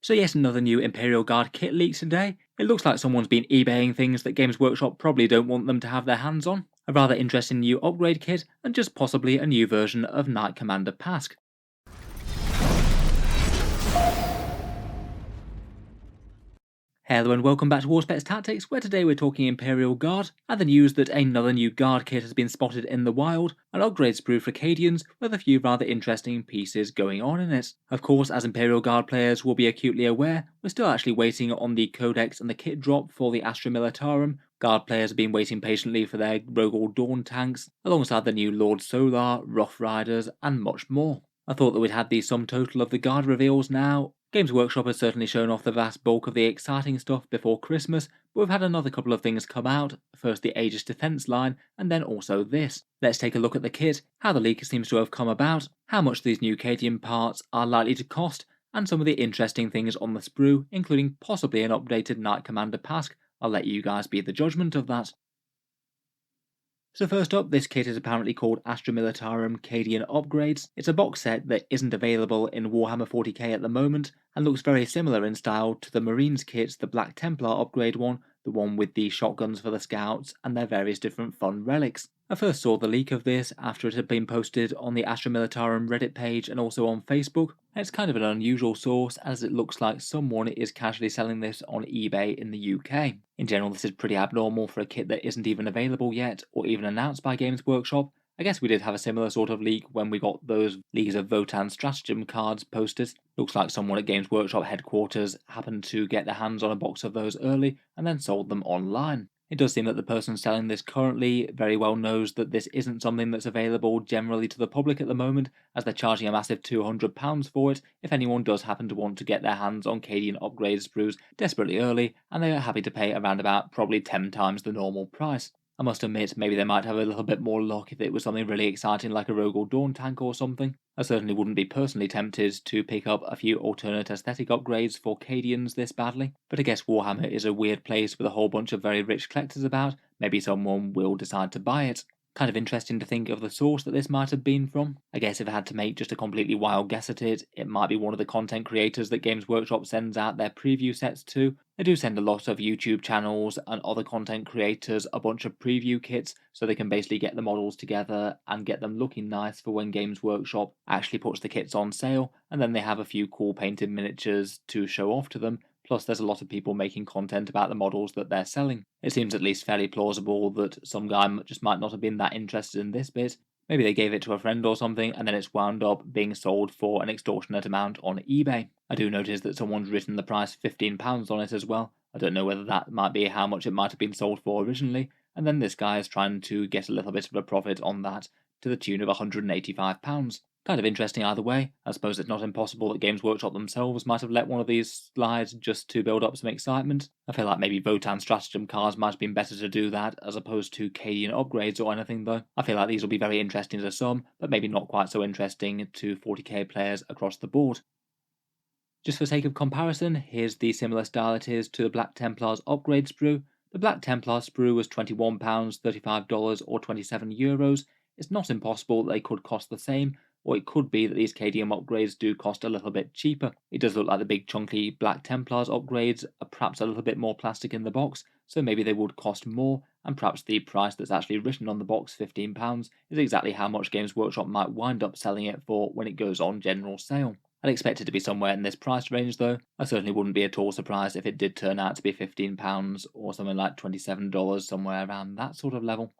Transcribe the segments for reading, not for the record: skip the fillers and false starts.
So yes, another new Imperial Guard kit leaks today. It looks like someone's been eBaying things that Games Workshop probably don't want them to have their hands on. A rather interesting new upgrade kit, and just possibly a new version of Knight Commander Pask. Hello and welcome back to Warspets Tactics, where today we're talking Imperial Guard, and the news that another new Guard kit has been spotted in the wild, an upgrade sprue for Cadians with a few rather interesting pieces going on in it. Of course, as Imperial Guard players will be acutely aware, we're still actually waiting on the codex and the kit drop for the Astra Militarum. Guard players have been waiting patiently for their Rogol Dawn tanks, alongside the new Lord Solar, Rough Riders, and much more. I thought that we'd had the sum total of the Guard reveals now. Games Workshop has certainly shown off the vast bulk of the exciting stuff before Christmas, but we've had another couple of things come out, first the Aegis Defense line, and then also this. Let's take a look at the kit, how the leak seems to have come about, how much these new Cadian parts are likely to cost, and some of the interesting things on the sprue, including possibly an updated Knight Commander Pask. I'll let you guys be the judgment of that. So first up, this kit is apparently called Astra Militarum Cadian Upgrades. It's a box set that isn't available in Warhammer 40k at the moment, and looks very similar in style to the Marines kits, the Black Templar upgrade one, the one with the shotguns for the scouts, and their various different fun relics. I first saw the leak of this after it had been posted on the Astra Militarum Reddit page and also on Facebook. And it's kind of an unusual source, as it looks like someone is casually selling this on eBay in the UK. In general, this is pretty abnormal for a kit that isn't even available yet, or even announced by Games Workshop. I guess we did have a similar sort of leak when we got those Leagues of Votan stratagem cards posted. Looks like someone at Games Workshop headquarters happened to get their hands on a box of those early and then sold them online. It does seem that the person selling this currently very well knows that this isn't something that's available generally to the public at the moment, as they're charging a massive £200 for it if anyone does happen to want to get their hands on Cadian upgrade sprues desperately early, and they are happy to pay around about probably 10 times the normal price. I must admit, maybe they might have a little bit more luck if it was something really exciting like a Rogol Dawn tank or something. I certainly wouldn't be personally tempted to pick up a few alternate aesthetic upgrades for Cadians this badly, but I guess Warhammer is a weird place with a whole bunch of very rich collectors about. Maybe someone will decide to buy it. Kind of interesting to think of the source that this might have been from. I guess if I had to make just a completely wild guess at it, it might be one of the content creators that Games Workshop sends out their preview sets to. They do send a lot of YouTube channels and other content creators a bunch of preview kits, so they can basically get the models together and get them looking nice for when Games Workshop actually puts the kits on sale, and then they have a few cool painted miniatures to show off to them. Plus, there's a lot of people making content about the models that they're selling. It seems at least fairly plausible that some guy just might not have been that interested in this bit. Maybe they gave it to a friend or something, and then it's wound up being sold for an extortionate amount on eBay. I do notice that someone's written the price £15 on it as well. I don't know whether that might be how much it might have been sold for originally, and then this guy is trying to get a little bit of a profit on that to the tune of £185. Kind of interesting either way. I suppose it's not impossible that Games Workshop themselves might have let one of these slide just to build up some excitement. I feel like maybe Votan stratagem cards might have been better to do that as opposed to Cadian upgrades or anything though. I feel like these will be very interesting to some, but maybe not quite so interesting to 40k players across the board. Just for sake of comparison, here's the similar style it is to the Black Templar's upgrade sprue. The Black Templar sprue was £21, $35 or €27. It's not impossible that they could cost the same, or it could be that these KDM upgrades do cost a little bit cheaper. It does look like the big chunky Black Templars upgrades are perhaps a little bit more plastic in the box, so maybe they would cost more, and perhaps the price that's actually written on the box, £15, is exactly how much Games Workshop might wind up selling it for when it goes on general sale. I'd expect it to be somewhere in this price range though. I certainly wouldn't be at all surprised if it did turn out to be £15 or something like $27, somewhere around that sort of level.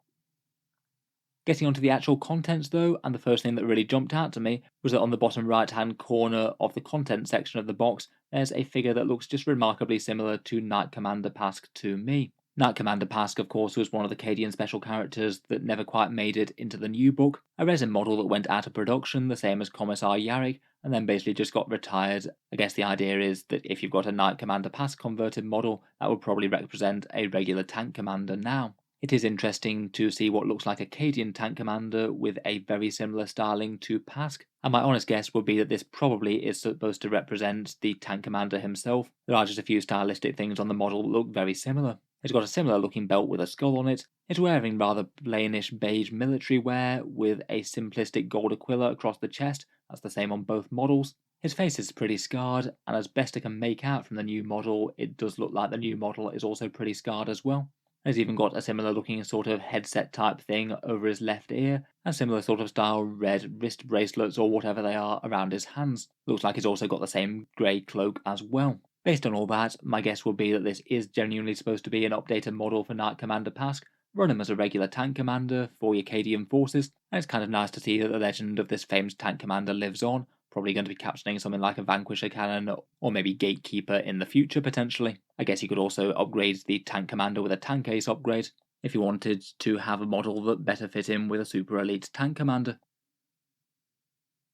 Getting onto the actual contents though, and the first thing that really jumped out to me was that on the bottom right hand corner of the content section of the box, there's a figure that looks just remarkably similar to Knight Commander Pask to me. Knight Commander Pask, of course, was one of the Cadian special characters that never quite made it into the new book, a resin model that went out of production, the same as Commissar Yarrick, and then basically just got retired. I guess the idea is that if you've got a Knight Commander Pask converted model, that would probably represent a regular tank commander now. It is interesting to see what looks like a Cadian tank commander with a very similar styling to Pask, and my honest guess would be that this probably is supposed to represent the tank commander himself. There are just a few stylistic things on the model that look very similar. It's got a similar looking belt with a skull on it. It's wearing rather plainish beige military wear with a simplistic gold aquila across the chest. That's the same on both models. His face is pretty scarred, and as best I can make out from the new model, it does look like the new model is also pretty scarred as well. He's even got a similar looking sort of headset type thing over his left ear, and similar sort of style red wrist bracelets or whatever they are around his hands. Looks like he's also got the same grey cloak as well. Based on all that, my guess would be that this is genuinely supposed to be an updated model for Knight Commander Pask. Run him as a regular tank commander for your Cadian forces, and it's kind of nice to see that the legend of this famed tank commander lives on, probably going to be capturing something like a Vanquisher cannon or maybe Gatekeeper in the future potentially. I guess you could also upgrade the tank commander with a tank ace upgrade if you wanted to have a model that better fit in with a super elite tank commander.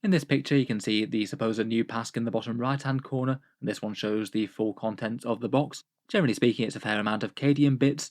In this picture you can see the supposed new Pask in the bottom right hand corner, and this one shows the full contents of the box. Generally speaking, it's a fair amount of Cadian bits.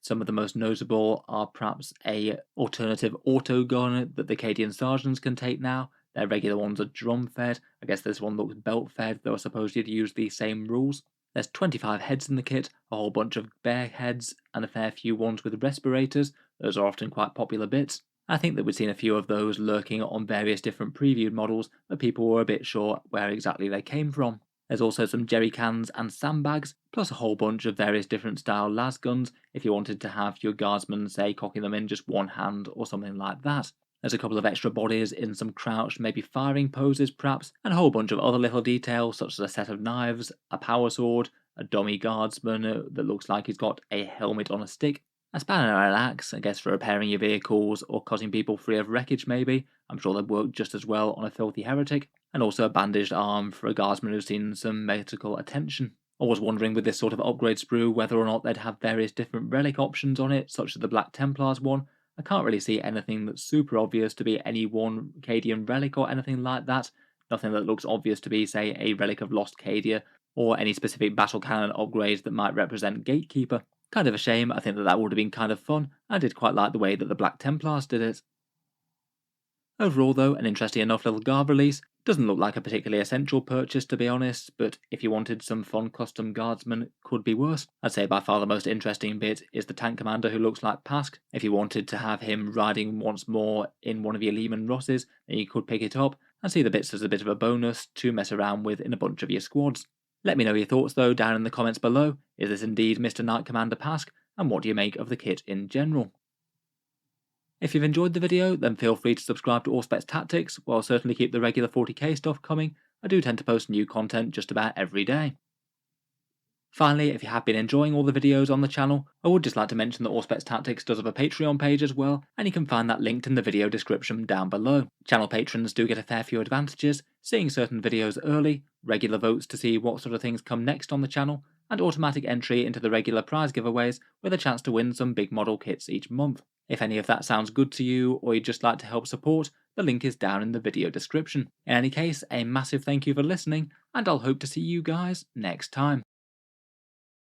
Some of the most notable are perhaps a alternative auto gun that the Cadian sergeants can take now. Their regular ones are drum fed. I guess this one looks belt fed, though I suppose you'd use the same rules. There's 25 heads in the kit, a whole bunch of bear heads, and a fair few ones with respirators. Those are often quite popular bits. I think that we've seen a few of those lurking on various different previewed models, but people were a bit sure where exactly they came from. There's also some jerry cans and sandbags, plus a whole bunch of various different style las guns if you wanted to have your guardsmen, say, cocking them in just one hand or something like that. There's a couple of extra bodies in some crouched, maybe firing poses perhaps, and a whole bunch of other little details such as a set of knives, a power sword, a dummy guardsman that looks like he's got a helmet on a stick, a spanner and an axe, I guess for repairing your vehicles or cutting people free of wreckage maybe. I'm sure they'd work just as well on a filthy heretic. And also a bandaged arm for a guardsman who's seen some medical attention. I was wondering with this sort of upgrade sprue whether or not they'd have various different relic options on it, such as the Black Templars one. I can't really see anything that's super obvious to be any one Cadian relic or anything like that. Nothing that looks obvious to be, say, a relic of Lost Cadia, or any specific battle cannon upgrades that might represent Gatekeeper. Kind of a shame. I think that would have been kind of fun. I did quite like the way that the Black Templars did it. Overall though, an interesting enough little guard release. Doesn't look like a particularly essential purchase to be honest, but if you wanted some fun custom guardsmen, it could be worse. I'd say by far the most interesting bit is the tank commander who looks like Pask. If you wanted to have him riding once more in one of your Lehman Russes, then you could pick it up and see the bits as a bit of a bonus to mess around with in a bunch of your squads. Let me know your thoughts though down in the comments below. Is this indeed Mr. Knight Commander Pask, and what do you make of the kit in general? If you've enjoyed the video, then feel free to subscribe to Auspex Tactics, where I'll certainly keep the regular 40k stuff coming. I do tend to post new content just about every day. Finally, if you have been enjoying all the videos on the channel, I would just like to mention that Auspex Tactics does have a Patreon page as well, and you can find that linked in the video description down below. Channel patrons do get a fair few advantages, seeing certain videos early, regular votes to see what sort of things come next on the channel, and automatic entry into the regular prize giveaways with a chance to win some big model kits each month. If any of that sounds good to you, or you'd just like to help support, the link is down in the video description. In any case, a massive thank you for listening, and I'll hope to see you guys next time.